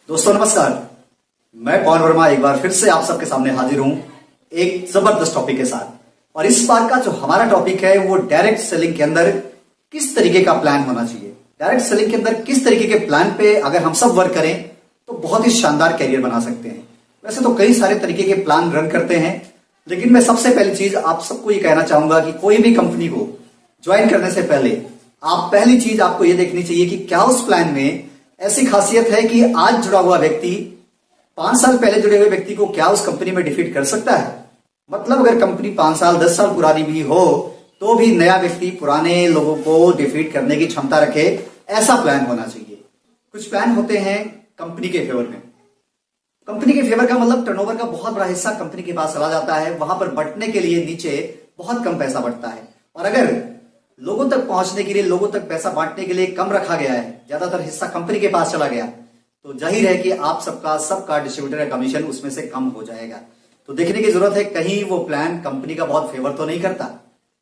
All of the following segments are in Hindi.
दोस्तों नमस्कार, मैं पवन वर्मा एक बार फिर से आप सबके सामने हाजिर हूं एक जबरदस्त टॉपिक के साथ। और इस बार का जो हमारा टॉपिक है वो डायरेक्ट सेलिंग के अंदर किस तरीके का प्लान होना चाहिए। डायरेक्ट सेलिंग के अंदर किस तरीके के प्लान पे अगर हम सब वर्क करें तो बहुत ही शानदार कैरियर बना सकते हैं। वैसे तो कई सारे तरीके के प्लान रन करते हैं, लेकिन मैं सबसे पहली चीज आप सबको ये कहना चाहूंगा कि कोई भी कंपनी को ज्वाइन करने से पहले पहली चीज आपको ये देखनी चाहिए कि क्या उस प्लान में ऐसी खासियत है कि आज जुड़ा हुआ व्यक्ति 5 साल पहले जुड़े हुए व्यक्ति को क्या उस कंपनी में डिफीट कर सकता है। मतलब अगर कंपनी 5 साल 10 साल पुरानी भी हो तो भी नया व्यक्ति पुराने लोगों को डिफीट करने की क्षमता रखे, ऐसा प्लान होना चाहिए। कुछ प्लान होते हैं कंपनी के फेवर में। कंपनी के फेवर का मतलब टर्नओवर का बहुत बड़ा हिस्सा कंपनी के पास चला जाता है, वहां पर बंटने के लिए नीचे बहुत कम पैसा बंटता है। और अगर लोगों तक पहुंचने के लिए, लोगों तक पैसा बांटने के लिए कम रखा गया है, ज्यादातर हिस्सा कंपनी के पास चला गया, तो जाहिर है कि आप सबका डिस्ट्रीब्यूटर का कमीशन उसमें से कम हो जाएगा। तो देखने की जरूरत है कहीं वो प्लान कंपनी का बहुत फेवर तो नहीं करता।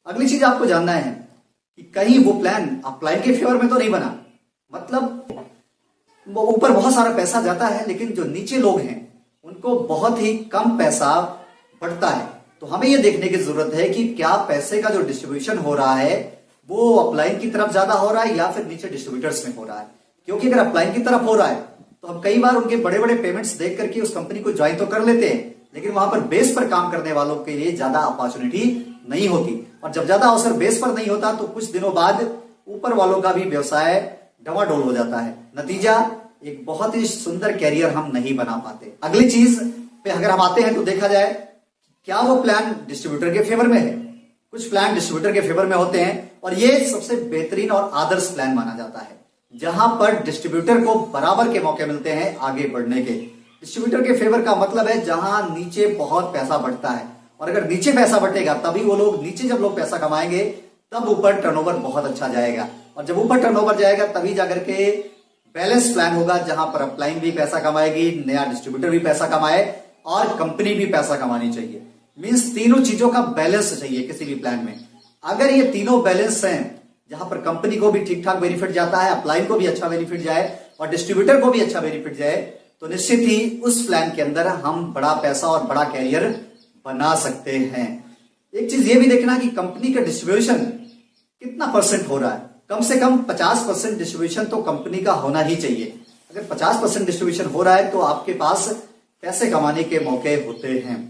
अगली चीज आपको जानना है कि कहीं वो प्लान अपलाइन के फेवर में तो नहीं बना। मतलब ऊपर बहुत सारा पैसा जाता है लेकिन जो नीचे लोग हैं उनको बहुत ही कम पैसा बढ़ता है। तो हमें यह देखने की जरूरत है कि क्या पैसे का जो डिस्ट्रीब्यूशन हो रहा है वो अपलाइन की तरफ ज्यादा हो रहा है या फिर नीचे डिस्ट्रीब्यूटर्स में हो रहा है। क्योंकि अगर अपलाइन की तरफ हो रहा है तो हम कई बार उनके बड़े बड़े पेमेंट्स देख करके उस कंपनी को ज्वाइन तो कर लेते हैं, लेकिन वहां पर बेस पर काम करने वालों के लिए ज्यादा अपॉर्चुनिटी नहीं होती। और जब ज्यादा अवसर बेस पर नहीं होता तो कुछ दिनों बाद ऊपर वालों का भी व्यवसाय डवाडोल हो जाता है। नतीजा एक बहुत ही सुंदर कैरियर हम नहीं बना पाते। अगली चीज पे अगर हम आते हैं तो देखा जाए क्या वो प्लान डिस्ट्रीब्यूटर के फेवर में है। कुछ प्लान डिस्ट्रीब्यूटर के फेवर में होते हैं और ये सबसे बेहतरीन और आदर्श प्लान माना जाता है, जहां पर डिस्ट्रीब्यूटर को बराबर के मौके मिलते हैं आगे बढ़ने के। डिस्ट्रीब्यूटर के फेवर का मतलब है जहां नीचे बहुत पैसा बढ़ता है, और अगर नीचे पैसा बढ़ेगा तभी वो लोग नीचे जब लोग पैसा कमाएंगे तब ऊपर टर्नओवर बहुत अच्छा जाएगा, और जब ऊपर टर्नओवर जाएगा तभी जाकर के बैलेंस प्लान होगा जहां पर अपलाइन भी पैसा कमाएगी, नया डिस्ट्रीब्यूटर भी पैसा कमाए और कंपनी भी पैसा कमानी चाहिए। मींस तीनों चीजों का बैलेंस चाहिए किसी भी प्लान में। अगर ये तीनों बैलेंस हैं जहां पर कंपनी को भी ठीक ठाक बेनिफिट जाता है, अपलाइन को भी अच्छा बेनिफिट जाए और डिस्ट्रीब्यूटर को भी अच्छा बेनिफिट जाए, तो निश्चित ही उस प्लान के अंदर हम बड़ा पैसा और बड़ा कैरियर बना सकते हैं। एक चीज ये भी देखना कि कंपनी का डिस्ट्रीब्यूशन कितना परसेंट हो रहा है। कम से कम 50% डिस्ट्रीब्यूशन तो कंपनी का होना ही चाहिए। अगर 50% डिस्ट्रीब्यूशन हो रहा है तो आपके पास पैसे कमाने के मौके होते हैं।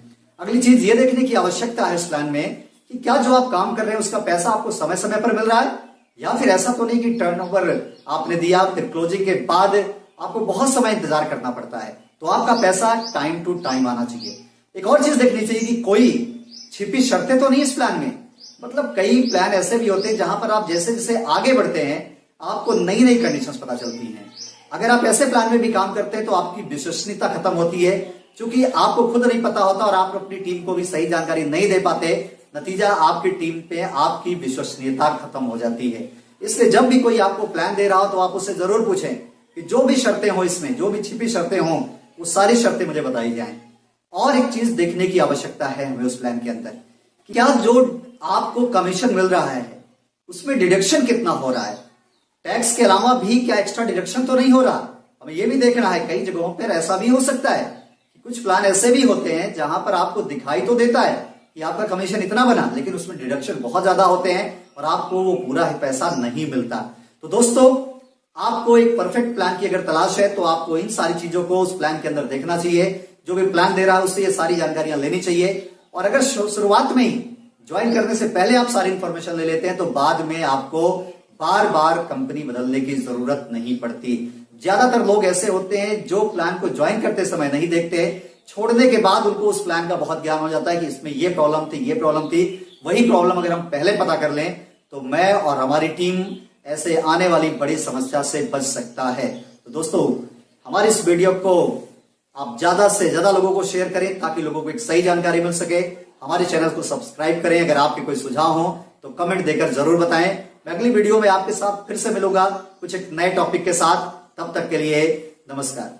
अगली चीज ये देखने की आवश्यकता है इस प्लान में कि क्या जो आप काम कर रहे हैं उसका पैसा आपको समय समय पर मिल रहा है, या फिर ऐसा तो नहीं कि टर्नओवर आपने दिया फिर क्लोजिंग के बाद आपको बहुत समय इंतजार करना पड़ता है। तो आपका पैसा टाइम टू टाइम आना चाहिए। एक और चीज देखनी चाहिए कि कोई छिपी शर्तें तो नहीं इस प्लान में। मतलब कई प्लान ऐसे भी होते हैं जहां पर आप जैसे जैसे आगे बढ़ते हैं आपको नई नई कंडीशंस पता चलती हैं। अगर आप ऐसे प्लान में भी काम करते हैं तो आपकी विश्वसनीयता खत्म होती है, क्योंकि आपको खुद नहीं पता होता और आप अपनी टीम को भी सही जानकारी नहीं दे पाते। नतीजा आपकी टीम पे आपकी विश्वसनीयता खत्म हो जाती है। इसलिए जब भी कोई आपको प्लान दे रहा हो तो आप उससे जरूर पूछें कि जो भी शर्तें हो इसमें, जो भी छिपी शर्तें हों, वो सारी शर्तें मुझे बताई जाएं। और एक चीज देखने की आवश्यकता है हमें उस प्लान के अंदर, क्या जो आपको कमीशन मिल रहा है उसमें डिडक्शन कितना हो रहा है। टैक्स के अलावा भी क्या एक्स्ट्रा डिडक्शन तो नहीं हो रहा। हमें यह भी देखना है। कई जगहों पर ऐसा भी हो सकता है कि कुछ प्लान ऐसे भी होते हैं जहां पर आपको दिखाई तो देता है कि आपका कमीशन इतना बना, लेकिन उसमें डिडक्शन बहुत ज्यादा होते हैं और आपको वो पूरा पैसा नहीं मिलता। तो दोस्तों, आपको एक परफेक्ट प्लान की अगर तलाश है तो आपको इन सारी चीजों को उस प्लान के अंदर देखना चाहिए। जो भी प्लान दे रहा है उससे ये सारी जानकारियां लेनी चाहिए। और अगर शुरुआत में ही ज्वाइन करने से पहले आप सारी इंफॉर्मेशन ले लेते हैं तो बाद में आपको बार बार कंपनी बदलने की जरूरत नहीं पड़ती। ज्यादातर लोग ऐसे होते हैं जो प्लान को ज्वाइन करते समय नहीं देखते, छोड़ने के बाद उनको उस प्लान का बहुत ज्ञान हो जाता है कि इसमें ये प्रॉब्लम थी, ये प्रॉब्लम थी। वही प्रॉब्लम अगर हम पहले पता कर लें तो मैं और हमारी टीम ऐसे आने वाली बड़ी समस्या से बच सकता है। तो दोस्तों, हमारी इस वीडियो को आप ज्यादा से ज्यादा लोगों को शेयर करें ताकि लोगों को एक सही जानकारी मिल सके। हमारे चैनल को सब्सक्राइब करें। अगर आपके कोई सुझाव हो तो कमेंट देकर जरूर बताएं। मैं अगली वीडियो में आपके साथ फिर से मिलूंगा कुछ एक नए टॉपिक के साथ। तब तक के लिए नमस्कार।